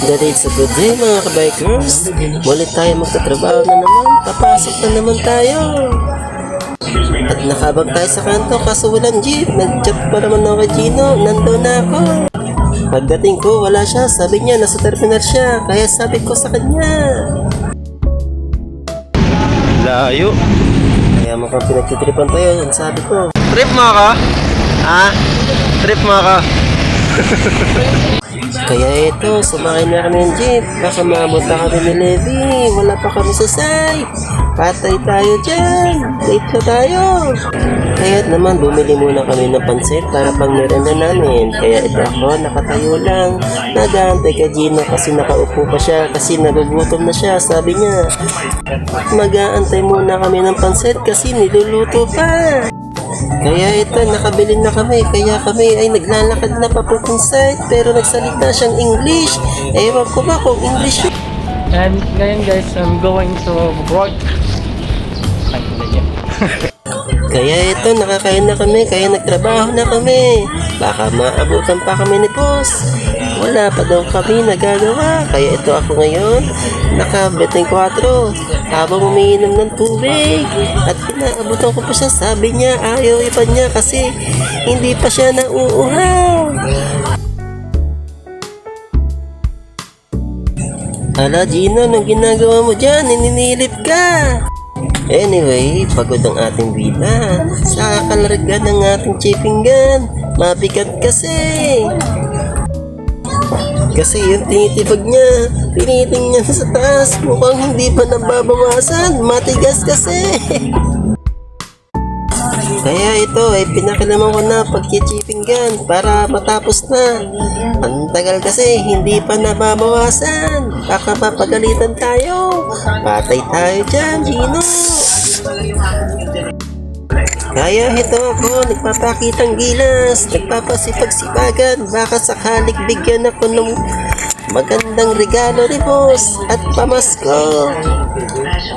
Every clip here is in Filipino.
Dahil sa good day mga kabikers, muli tayo magtatrabaho na naman, papasok na naman tayo. At nakabag tayo sa kanto kaso walang jeep, nag-chat pa naman ako kay Gino, nandun na ako. Pagdating ko wala siya, sabi niya nasa terminal siya, kaya sabi ko sa kanya, layo. Kaya mukhang pinagtitripan tayo, sabi ko, trip mo ka? Ha? Trip mo ka? Kaya ito, sumakay na kami ng jeep. Baka maabot na kami ni Levi. Wala pa kami sa site. Patay tayo dyan. Late na tayo. Kaya naman, bumili muna kami ng pansit para pang merenda namin. Kaya ito ako, nakatayo lang. Nag-aantay kay Gino kasi nakaupo pa siya. Kasi nagugutom na siya, sabi niya. Mag-aantay muna kami ng pansit kasi niluluto pa. Kaya ito, nakabili na kami. Kaya kami ay naglalakad na papuntang site. Pero nagsalita siyang English. Ewan ko ba kung English yun. And ngayon guys, I'm going to work. Kaya ito, nakakain na kami. Kaya nagtrabaho na kami. Baka maabutan pa kami ni boss. Wala pa daw kami nagagawa. Kaya ito ako ngayon, naka-beteng 4. Habang umiinom ng tubig. At pinaabutan ko pa siya. Sabi niya, ayaw iba niya kasi hindi pa siya nauuhaw. Hala Gino, anong ginagawa mo dyan? Ininilip ka. Anyway, pagod ang ating bida. Sa kalarga ng ating chipping gun. Mabigat kasi. Kasi yung tinitibag niya, tiniting niya sa taas. Mukhang hindi pa nababawasan. Matigas kasi. Kaya ito ay pinakilaman ko na pagki-chipping gun para matapos na. Ang tagal kasi hindi pa nababawasan. Baka papagalitan tayo. Patay tayo dyan, Gino. Kaya ito ako, nagpapakitang gilas, nagpapasipag-sipagan, baka sakaling bigyan ako ng magandang regalo ni boss at pamasko.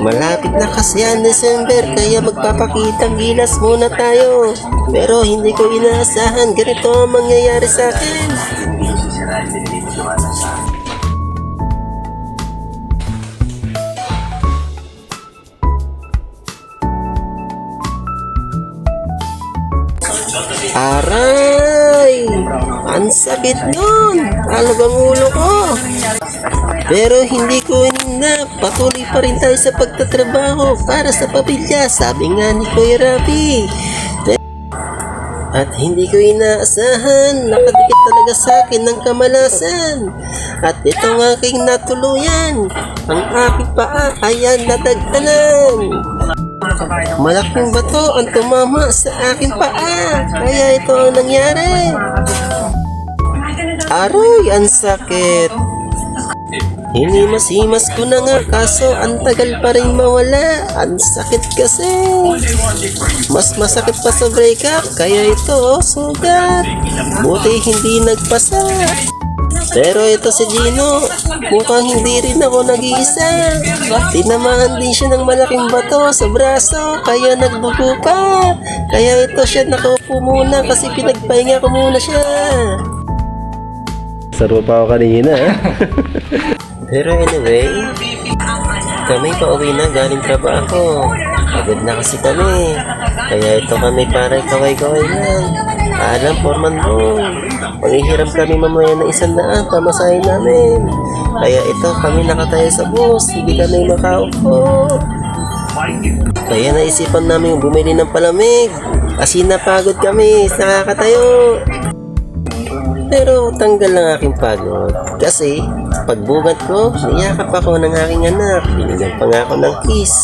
Malapit na kasi ang December, kaya magpapakitang gilas muna tayo. Pero hindi ko inaasahan ganito ang mangyayari sa akin. Aray! Ang sakit nun! Talagang ulo ko! Pero hindi ko na, patuloy pa rin tayo sa pagtatrabaho para sa pamilya, sabi nga ni Kuya Rafi. At hindi ko inaasahan, nakadikit talaga sa akin ng kamalasan. At ito ang aking natuluyan, ang aking paa ay nadagdanan. Malaking bato ang tumama sa aking paa, kaya ito ang nangyari. Aroy, ang sakit. Hinimas-himas ko na nga kaso ang tagal pa rin mawala. Ang sakit kasi. Mas masakit pa sa breakup, kaya ito sugat. Buti hindi nagpasa. Pero ito si Gino, mukhang hindi rin ako nag-iisa. Tinamaan din siya ng malaking bato sa braso, kaya nagdugo pa. Kaya ito siya nakaupo muna kasi pinagpahinga ko muna siya. Saro pa ako kanina Pero anyway, kami pa uwi na galing trabaho. Pagod na kasi kami. Kaya ito kami para kaway-kaway lang. Alam, foreman mo. Panghihiram kami mamaya ng 100 pamasahin namin. Kaya ito kami nakatayo sa bus. Hindi kami makaupo. Kaya naisipan namin bumili ng palamig. Kasi napagod kami sa kakatayo. Pero tanggal lang aking pagod. Kasi pagbugat ko, niyakap ako ng aking anak. Binigyan pa nga ako ng kiss.